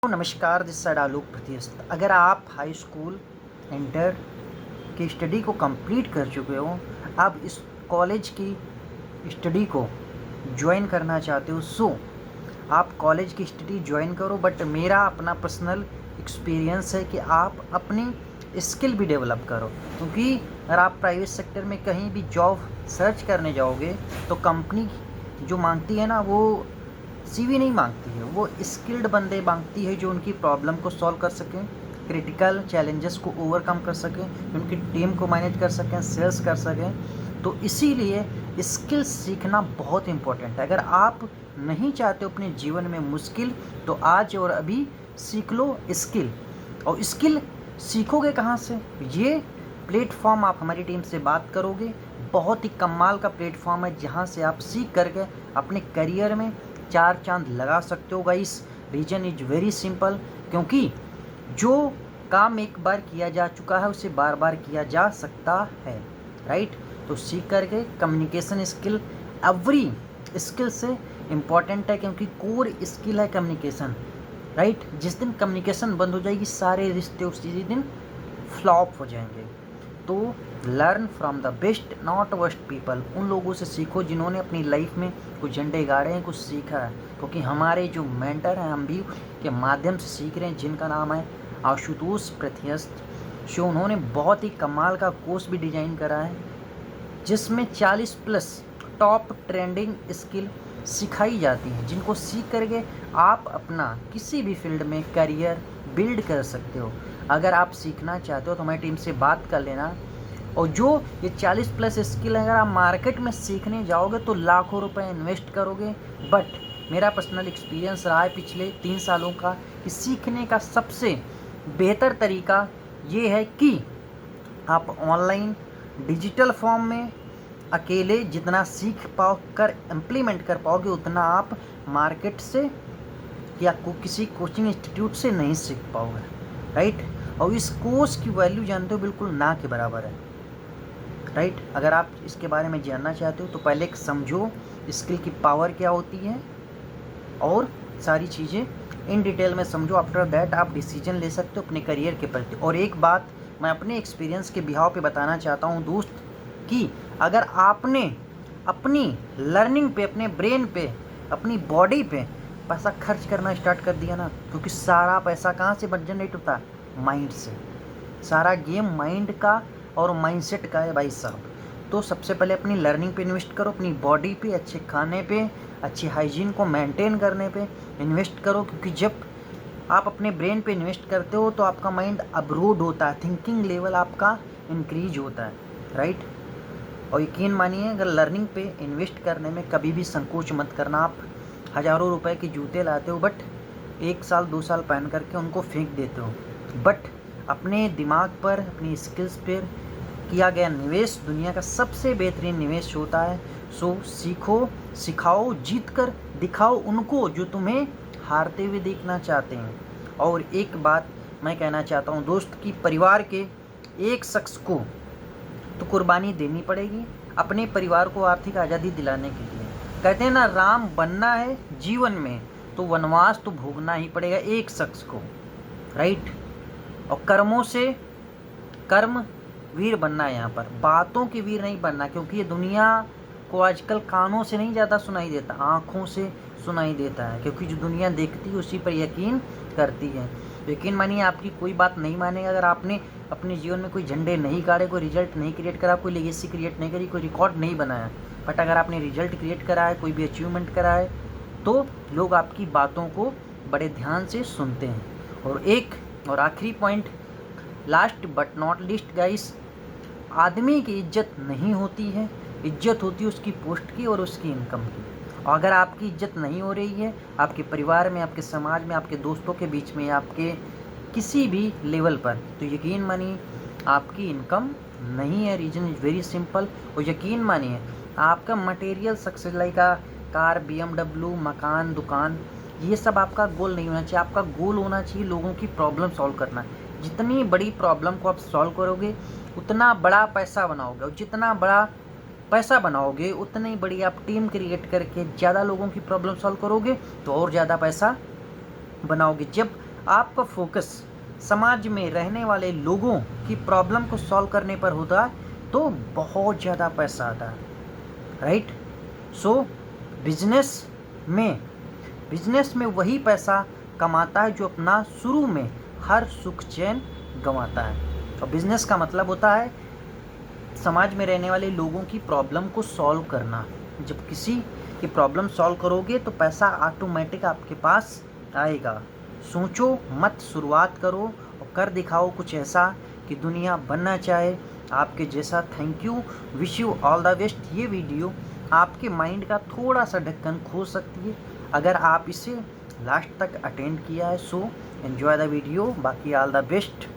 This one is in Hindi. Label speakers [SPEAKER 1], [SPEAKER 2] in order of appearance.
[SPEAKER 1] नमस्कार, दिस साइड आलोक प्रत्यस्त। अगर आप हाई स्कूल इंटर की स्टडी को कंप्लीट कर चुके हो, आप इस कॉलेज की स्टडी को ज्वाइन करना चाहते हो, सो आप कॉलेज की स्टडी ज्वाइन करो। बट मेरा अपना पर्सनल एक्सपीरियंस है कि आप अपनी स्किल भी डेवलप करो, क्योंकि अगर आप प्राइवेट सेक्टर में कहीं भी जॉब सर्च करने जाओगे तो कंपनी जो मांगती है ना, वो सीवी नहीं मांगती है, वो स्किल्ड बंदे मांगती है जो उनकी प्रॉब्लम को सॉल्व कर सकें, क्रिटिकल चैलेंजेस को ओवरकम कर सकें, उनकी टीम को मैनेज कर सकें, सेल्स कर सकें। तो इसीलिए स्किल सीखना बहुत इम्पोर्टेंट है। अगर आप नहीं चाहते हो अपने जीवन में मुश्किल, तो आज और अभी सीख लो स्किल। और स्किल सीखोगे कहाँ से? ये प्लेटफॉर्म आप हमारी टीम से बात करोगे, बहुत ही कमाल का प्लेटफॉर्म है जहाँ से आप सीख करके अपने करियर में चार चांद लगा सकते हो। Guys, reason is very simple, क्योंकि जो काम एक बार किया जा चुका है उसे बार बार किया जा सकता है, राइट? तो सीख करके कम्युनिकेशन स्किल एवरी स्किल से इम्पॉर्टेंट है, क्योंकि कोर स्किल है कम्युनिकेशन, राइट? जिस दिन कम्युनिकेशन बंद हो जाएगी, सारे रिश्ते उसी दिन फ्लॉप हो जाएंगे। तो learn from the best not worst people. उन लोगों से सीखो जिन्होंने अपनी लाइफ में कुछ झंडे गाड़े हैं, कुछ सीखा है। क्योंकि हमारे जो मेंटर हैं, हम भी के माध्यम से सीख रहे हैं, जिनका नाम है आशुतोष प्रत्यस्त। सो उन्होंने बहुत ही कमाल का कोर्स भी डिजाइन करा है, जिसमें 40+ टॉप ट्रेंडिंग स्किल सिखाई जाती हैं, जिनको सीख करके आप अपना किसी भी फील्ड में करियर बिल्ड कर सकते हो। अगर आप सीखना चाहते हो तो हमारी टीम से बात कर लेना। और जो ये 40+ स्किल अगर आप मार्केट में सीखने जाओगे तो लाखों रुपए इन्वेस्ट करोगे। बट मेरा पर्सनल एक्सपीरियंस रहा है पिछले 3 सालों का कि सीखने का सबसे बेहतर तरीका ये है कि आप ऑनलाइन डिजिटल फॉर्म में अकेले जितना सीख पाओ कर इम्प्लीमेंट कर पाओगे, उतना आप मार्केट से या किसी कोचिंग इंस्टीट्यूट से नहीं सीख पाओगे, राइट? और इस कोर्स की वैल्यू जानते हो, बिल्कुल ना के बराबर है, राइट? अगर आप इसके बारे में जानना चाहते हो तो पहले एक समझो स्किल की पावर क्या होती है, और सारी चीज़ें इन डिटेल में समझो। आफ्टर दैट आप डिसीजन ले सकते हो अपने करियर के प्रति। और एक बात मैं अपने एक्सपीरियंस के बिहाव पे बताना चाहता हूँ दोस्त, कि अगर आपने अपनी लर्निंग पे, अपने ब्रेन पे, अपनी बॉडी पे पैसा खर्च करना स्टार्ट कर दिया ना, क्योंकि सारा पैसा कहाँ से जनरेट होता है? माइंड से। सारा गेम माइंड का और माइंडसेट का है भाई साहब। तो सबसे पहले अपनी लर्निंग पे इन्वेस्ट करो, अपनी बॉडी पे, अच्छे खाने पे, अच्छी हाइजीन को मेंटेन करने पे इन्वेस्ट करो। क्योंकि जब आप अपने ब्रेन पे इन्वेस्ट करते हो तो आपका माइंड अपग्रेड होता है, थिंकिंग लेवल आपका इंक्रीज होता है, राइट? और यकीन मानिए, अगर लर्निंग पे इन्वेस्ट करने में कभी भी संकोच मत करना। आप हज़ारों रुपए के जूते लाते हो, बट 1 साल 2 साल पहन करके उनको फेंक देते हो। बट अपने दिमाग पर, अपनी स्किल्स पर किया गया निवेश दुनिया का सबसे बेहतरीन निवेश होता है। सो सीखो, सिखाओ, जीत कर दिखाओ उनको जो तुम्हें हारते हुए देखना चाहते हैं। और एक बात मैं कहना चाहता हूँ दोस्त, कि परिवार के एक शख्स को तो कुर्बानी देनी पड़ेगी अपने परिवार को आर्थिक आज़ादी दिलाने के लिए। कहते हैं ना, राम बनना है जीवन में तो वनवास तो भोगना ही पड़ेगा एक शख्स को, राइट? और कर्मों से कर्म वीर बनना है यहाँ पर, बातों के वीर नहीं बनना। क्योंकि ये दुनिया को आजकल कानों से नहीं ज़्यादा सुनाई देता, आँखों से सुनाई देता है। क्योंकि जो दुनिया देखती है उसी पर यकीन करती है। यकीन मानिए, आपकी कोई बात नहीं मानेगा अगर आपने अपने जीवन में कोई झंडे नहीं गाड़े, कोई रिजल्ट नहीं क्रिएट करा, कोई लेगेसी क्रिएट नहीं करी, कोई रिकॉर्ड नहीं बनाया। बट अगर आपने रिजल्ट क्रिएट करा है, कोई भी अचीवमेंट करा है, तो लोग आपकी बातों को बड़े ध्यान से सुनते हैं। और एक और आखिरी point, last but not least guys, आदमी की इज्जत नहीं होती है, इज्जत होती है उसकी पोस्ट की और उसकी इनकम की। और अगर आपकी इज्जत नहीं हो रही है आपके परिवार में, आपके समाज में, आपके दोस्तों के बीच में, आपके किसी भी लेवल पर, तो यकीन मानिए आपकी इनकम नहीं है। Reason is very simple. और यकीन मानिए, आपका material success like car, BMW, मकान, दुकान, ये सब आपका गोल नहीं होना चाहिए। आपका गोल होना चाहिए लोगों की प्रॉब्लम सॉल्व करना। जितनी बड़ी प्रॉब्लम को आप सॉल्व करोगे उतना बड़ा पैसा बनाओगे, और जितना बड़ा पैसा बनाओगे उतनी बड़ी आप टीम क्रिएट करके ज़्यादा लोगों की प्रॉब्लम सॉल्व करोगे तो और ज़्यादा पैसा बनाओगे। जब आपका फोकस समाज में रहने वाले लोगों की प्रॉब्लम को सॉल्व करने पर होता है तो बहुत ज़्यादा पैसा आता है, राइट। सो बिजनेस में बिजनेस में वही पैसा कमाता है जो अपना शुरू में हर सुख चैन गंवाता है। और बिजनेस का मतलब होता है समाज में रहने वाले लोगों की प्रॉब्लम को सॉल्व करना। जब किसी की प्रॉब्लम सॉल्व करोगे तो पैसा ऑटोमेटिक आपके पास आएगा। सोचो मत, शुरुआत करो और कर दिखाओ कुछ ऐसा कि दुनिया बनना चाहे आपके जैसा। Thank you, wish you all the best. ये वीडियो आपके माइंड का थोड़ा सा ढक्कन खोल सकती है अगर आप इसे लास्ट तक अटेंड किया है। So enjoy the video. बाकी ऑल द बेस्ट।